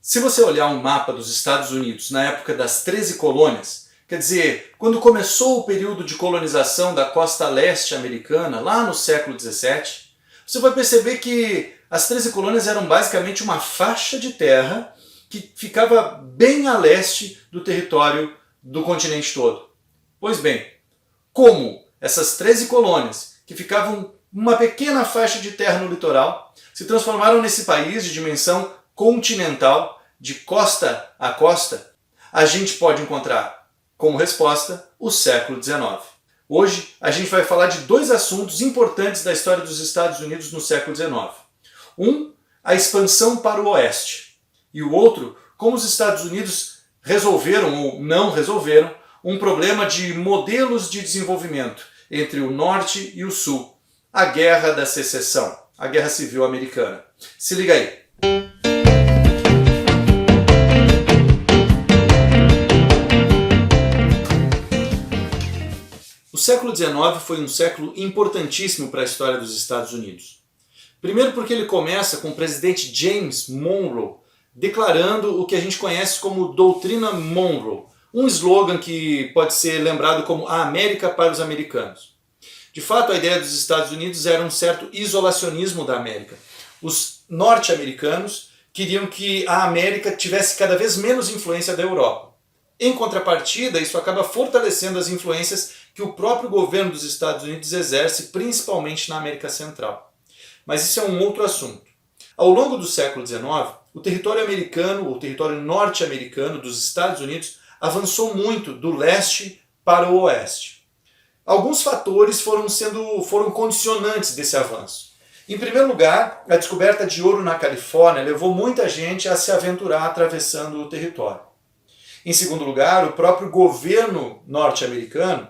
Se você olhar um mapa dos Estados Unidos na época das 13 colônias, quer dizer, quando começou o período de colonização da costa leste americana, lá no século XVII, você vai perceber que as 13 colônias eram basicamente uma faixa de terra que ficava bem a leste do território do continente todo. Pois bem, como essas 13 colônias, que ficavam uma pequena faixa de terra no litoral, se transformaram nesse país de dimensão continental, de costa a costa, a gente pode encontrar como resposta o século XIX. Hoje a gente vai falar de dois assuntos importantes da história dos Estados Unidos no século XIX. Um, a expansão para o oeste, e o outro, como os Estados Unidos resolveram ou não resolveram um problema de modelos de desenvolvimento entre o norte e o sul, a Guerra da Secessão, a Guerra Civil Americana. Se liga aí. O século XIX foi um século importantíssimo para a história dos Estados Unidos. Primeiro porque ele começa com o presidente James Monroe declarando o que a gente conhece como Doutrina Monroe, um slogan que pode ser lembrado como a América para os americanos. De fato, a ideia dos Estados Unidos era um certo isolacionismo da América. Os norte-americanos queriam que a América tivesse cada vez menos influência da Europa. Em contrapartida, isso acaba fortalecendo as influências que o próprio governo dos Estados Unidos exerce, principalmente na América Central. Mas isso é um outro assunto. Ao longo do século XIX, o território americano, o território norte-americano dos Estados Unidos, avançou muito do leste para o oeste. Alguns fatores foram condicionantes desse avanço. Em primeiro lugar, a descoberta de ouro na Califórnia levou muita gente a se aventurar atravessando o território. Em segundo lugar, o próprio governo norte-americano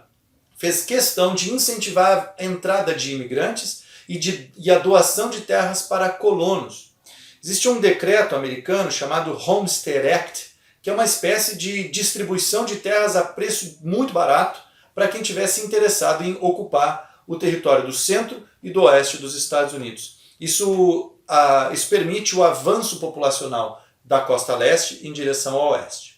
fez questão de incentivar a entrada de imigrantes e a doação de terras para colonos. Existe um decreto americano chamado Homestead Act, que é uma espécie de distribuição de terras a preço muito barato para quem tivesse interessado em ocupar o território do centro e do oeste dos Estados Unidos. Isso permite o avanço populacional da costa leste em direção ao oeste.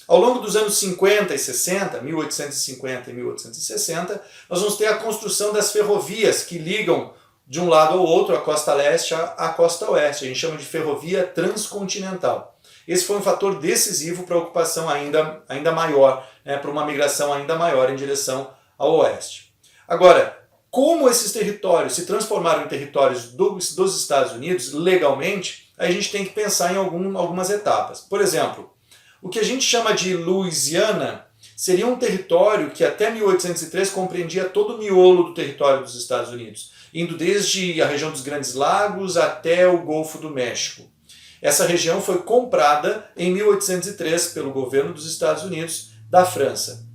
Ao longo dos anos 50 e 60, 1850 e 1860, nós vamos ter a construção das ferrovias que ligam de um lado ao outro a costa leste à costa oeste. A gente chama de ferrovia transcontinental. Esse foi um fator decisivo para a ocupação ainda maior, para uma migração ainda maior em direção ao oeste. Agora, como esses territórios se transformaram em territórios dos Estados Unidos legalmente, a gente tem que pensar em algumas etapas. Por exemplo, o que a gente chama de Louisiana seria um território que até 1803 compreendia todo o miolo do território dos Estados Unidos, indo desde a região dos Grandes Lagos até o Golfo do México. Essa região foi comprada em 1803 pelo governo dos Estados Unidos da França.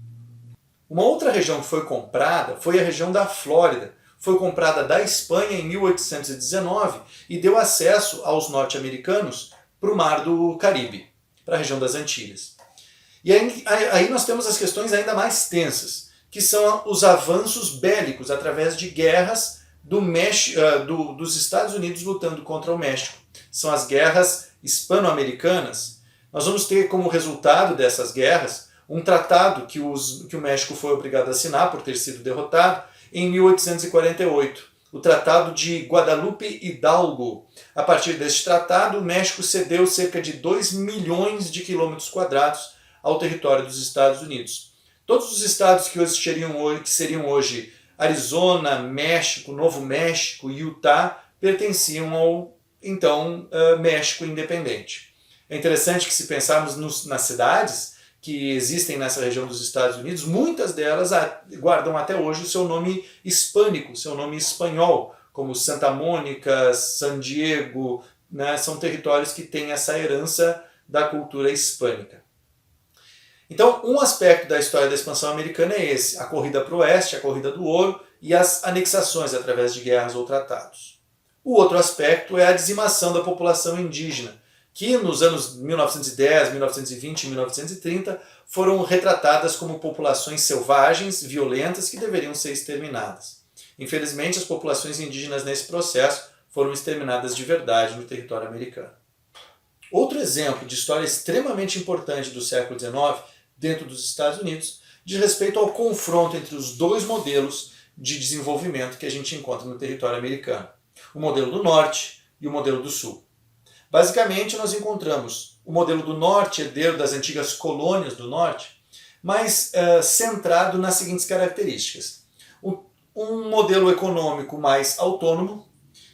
Uma outra região que foi comprada foi a região da Flórida. Foi comprada da Espanha em 1819 e deu acesso aos norte-americanos para o Mar do Caribe, para a região das Antilhas. E aí nós temos as questões ainda mais tensas, que são os avanços bélicos através de guerras dos Estados Unidos lutando contra o México. São as guerras hispano-americanas. Nós vamos ter como resultado dessas guerras um tratado que o México foi obrigado a assinar por ter sido derrotado em 1848, o Tratado de Guadalupe Hidalgo. A partir deste tratado, o México cedeu cerca de 2 milhões de quilômetros quadrados ao território dos Estados Unidos. Todos os estados que seriam hoje Arizona, México, Novo México e Utah pertenciam ao México independente. É interessante que, se pensarmos nas cidades que existem nessa região dos Estados Unidos, muitas delas guardam até hoje o seu nome hispânico, seu nome espanhol, como Santa Mônica, San Diego, são territórios que têm essa herança da cultura hispânica. Então, um aspecto da história da expansão americana é esse, a corrida para o oeste, a corrida do ouro e as anexações através de guerras ou tratados. O outro aspecto é a dizimação da população indígena, que nos anos 1910, 1920 e 1930 foram retratadas como populações selvagens, violentas, que deveriam ser exterminadas. Infelizmente, as populações indígenas nesse processo foram exterminadas de verdade no território americano. Outro exemplo de história extremamente importante do século XIX, dentro dos Estados Unidos, diz respeito ao confronto entre os dois modelos de desenvolvimento que a gente encontra no território americano. O modelo do Norte e o modelo do Sul. Basicamente, nós encontramos o modelo do Norte, herdeiro das antigas colônias do Norte, mas centrado nas seguintes características. Um modelo econômico mais autônomo,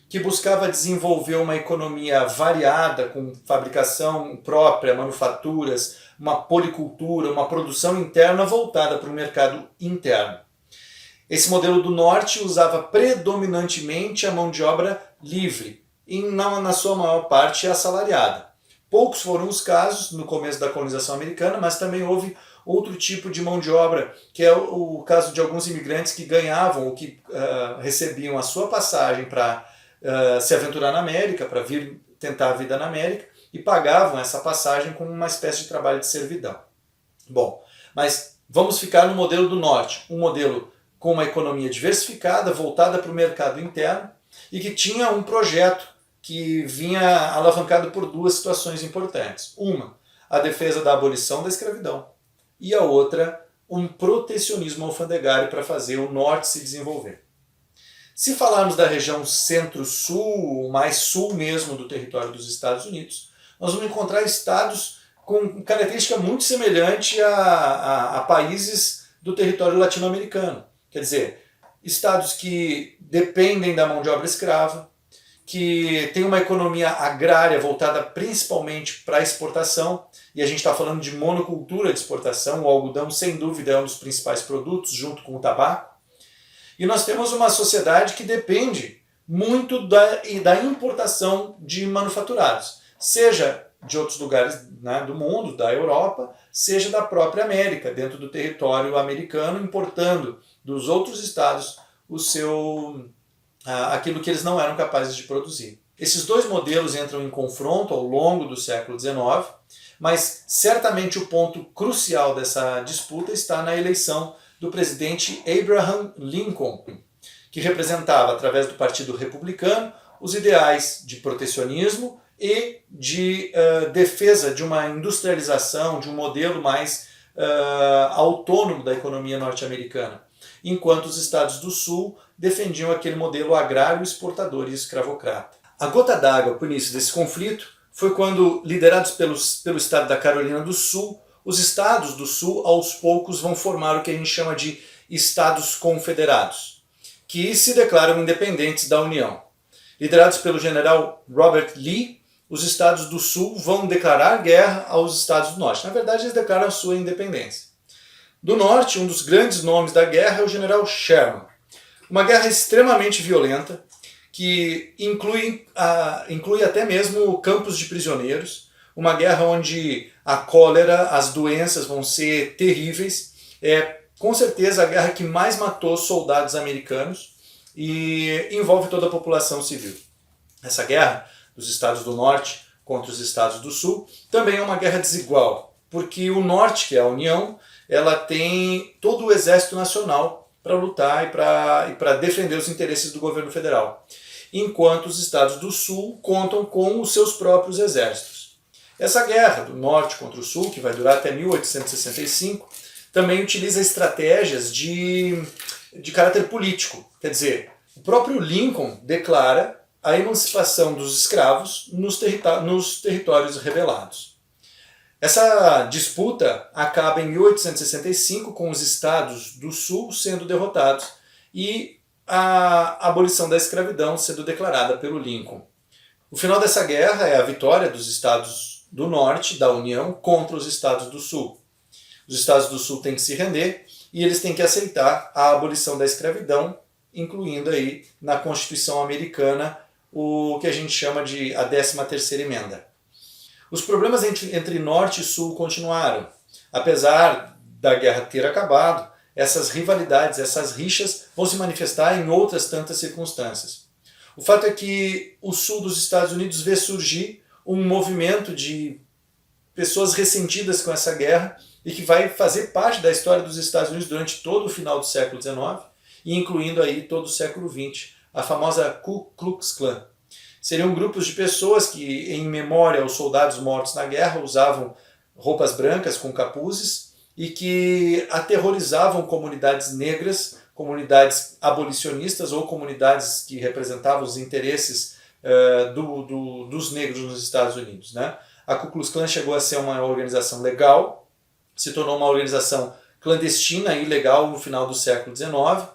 que buscava desenvolver uma economia variada, com fabricação própria, manufaturas, uma policultura, uma produção interna voltada para o mercado interno. Esse modelo do Norte usava predominantemente a mão de obra livre, e na sua maior parte assalariada. Poucos foram os casos no começo da colonização americana, mas também houve outro tipo de mão de obra, que é o caso de alguns imigrantes que ganhavam ou que recebiam a sua passagem para se aventurar na América, para vir tentar a vida na América, e pagavam essa passagem como uma espécie de trabalho de servidão. Bom, mas vamos ficar no modelo do Norte, um modelo com uma economia diversificada, voltada para o mercado interno, e que tinha um projeto que vinha alavancado por duas situações importantes. Uma, a defesa da abolição da escravidão, e a outra, um protecionismo alfandegário para fazer o Norte se desenvolver. Se falarmos da região centro-sul, mais sul mesmo do território dos Estados Unidos, nós vamos encontrar estados com característica muito semelhante a países do território latino-americano. Quer dizer, estados que dependem da mão de obra escrava, que tem uma economia agrária voltada principalmente para a exportação, e a gente está falando de monocultura de exportação, o algodão sem dúvida é um dos principais produtos, junto com o tabaco. E nós temos uma sociedade que depende muito da importação de manufaturados, seja de outros lugares, né, do mundo, da Europa, seja da própria América, dentro do território americano, importando dos outros estados aquilo que eles não eram capazes de produzir. Esses dois modelos entram em confronto ao longo do século XIX, mas certamente o ponto crucial dessa disputa está na eleição do presidente Abraham Lincoln, que representava, através do Partido Republicano, os ideais de protecionismo e de defesa de uma industrialização, de um modelo mais autônomo da economia norte-americana, enquanto os estados do Sul defendiam aquele modelo agrário, exportador e escravocrata. A gota d'água para o início desse conflito foi quando, liderados pelo estado da Carolina do Sul, os estados do Sul, aos poucos, vão formar o que a gente chama de estados confederados, que se declaram independentes da União. Liderados pelo general Robert Lee, os estados do Sul vão declarar guerra aos estados do Norte. Na verdade, eles declaram a sua independência. Do Norte, um dos grandes nomes da guerra é o general Sherman. Uma guerra extremamente violenta, que inclui até mesmo campos de prisioneiros, uma guerra onde a cólera, as doenças vão ser terríveis, é com certeza a guerra que mais matou soldados americanos e envolve toda a população civil. Essa guerra dos estados do Norte contra os estados do Sul também é uma guerra desigual, porque o Norte, que é a União, ela tem todo o exército nacional para lutar e para defender os interesses do governo federal, enquanto os estados do Sul contam com os seus próprios exércitos. Essa guerra do Norte contra o Sul, que vai durar até 1865, também utiliza estratégias de caráter político. Quer dizer, o próprio Lincoln declara a emancipação dos escravos nos territórios rebelados. Essa disputa acaba em 1865 com os estados do Sul sendo derrotados e a abolição da escravidão sendo declarada pelo Lincoln. O final dessa guerra é a vitória dos estados do Norte, da União, contra os estados do Sul. Os estados do Sul têm que se render e eles têm que aceitar a abolição da escravidão, incluindo aí na Constituição Americana o que a gente chama de a 13ª Emenda. Os problemas entre Norte e Sul continuaram. Apesar da guerra ter acabado, essas rivalidades, essas rixas vão se manifestar em outras tantas circunstâncias. O fato é que o sul dos Estados Unidos vê surgir um movimento de pessoas ressentidas com essa guerra e que vai fazer parte da história dos Estados Unidos durante todo o final do século XIX e incluindo aí todo o século XX, a famosa Ku Klux Klan. Seriam grupos de pessoas que, em memória aos soldados mortos na guerra, usavam roupas brancas com capuzes e que aterrorizavam comunidades negras, comunidades abolicionistas ou comunidades que representavam os interesses dos negros nos Estados Unidos, né? A Ku Klux Klan chegou a ser uma organização legal, se tornou uma organização clandestina e ilegal no final do século XIX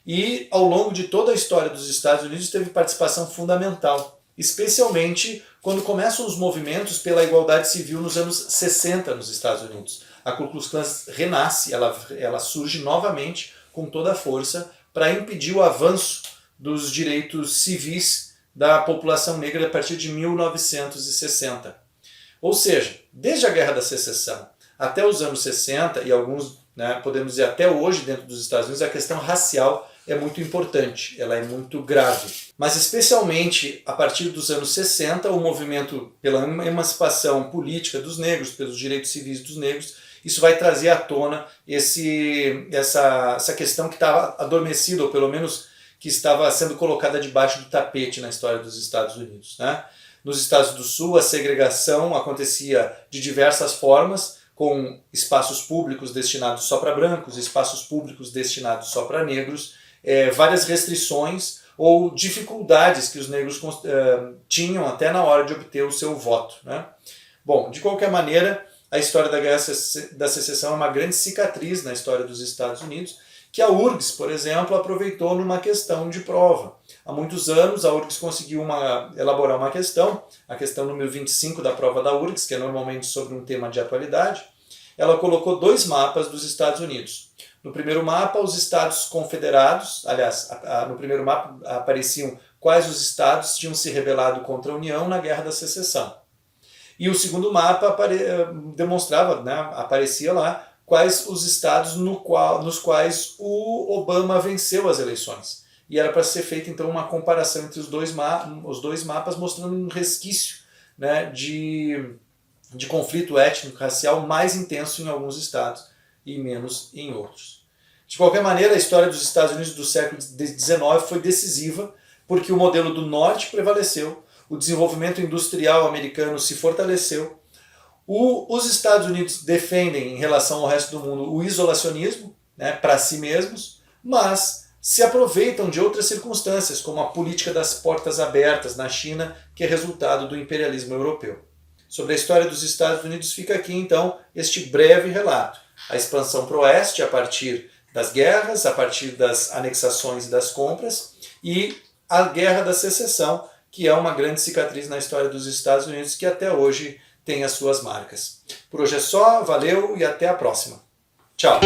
e ao longo de toda a história dos Estados Unidos teve participação fundamental, especialmente quando começam os movimentos pela igualdade civil nos anos 60 nos Estados Unidos. A Ku Klux Klan renasce, ela surge novamente com toda a força para impedir o avanço dos direitos civis da população negra a partir de 1960. Ou seja, desde a Guerra da Secessão até os anos 60 e alguns, né, podemos dizer até hoje dentro dos Estados Unidos, a questão racial é muito importante, ela é muito grave. Mas especialmente a partir dos anos 60, o movimento pela emancipação política dos negros, pelos direitos civis dos negros, isso vai trazer à tona essa questão que estava adormecida, ou pelo menos que estava sendo colocada debaixo do tapete na história dos Estados Unidos, né? Nos Estados do Sul, a segregação acontecia de diversas formas, com espaços públicos destinados só para brancos, espaços públicos destinados só para negros, várias restrições ou dificuldades que os negros tinham até na hora de obter o seu voto, né? Bom, de qualquer maneira, a história da Guerra da Secessão é uma grande cicatriz na história dos Estados Unidos, que a URGS, por exemplo, aproveitou numa questão de prova. Há muitos anos a URGS conseguiu elaborar uma questão, a questão número 25 da prova da URGS, que é normalmente sobre um tema de atualidade. Ela colocou 2 mapas dos Estados Unidos. No primeiro mapa, os estados confederados, aliás, no primeiro mapa apareciam quais os estados tinham se rebelado contra a União na Guerra da Secessão. E o segundo mapa demonstrava, né, aparecia lá, quais os estados nos quais o Obama venceu as eleições. E era para ser feita então uma comparação entre os dois mapas, mostrando um resquício, né, de conflito étnico-racial mais intenso em alguns estados e menos em outros. De qualquer maneira, a história dos Estados Unidos do século XIX foi decisiva porque o modelo do norte prevaleceu, o desenvolvimento industrial americano se fortaleceu, os Estados Unidos defendem, em relação ao resto do mundo, o isolacionismo, né, para si mesmos, mas se aproveitam de outras circunstâncias, como a política das portas abertas na China, que é resultado do imperialismo europeu. Sobre a história dos Estados Unidos fica aqui, então, este breve relato. A expansão para o oeste a partir das guerras, a partir das anexações e das compras, e a Guerra da Secessão, que é uma grande cicatriz na história dos Estados Unidos, que até hoje tem as suas marcas. Por hoje é só, valeu e até a próxima. Tchau!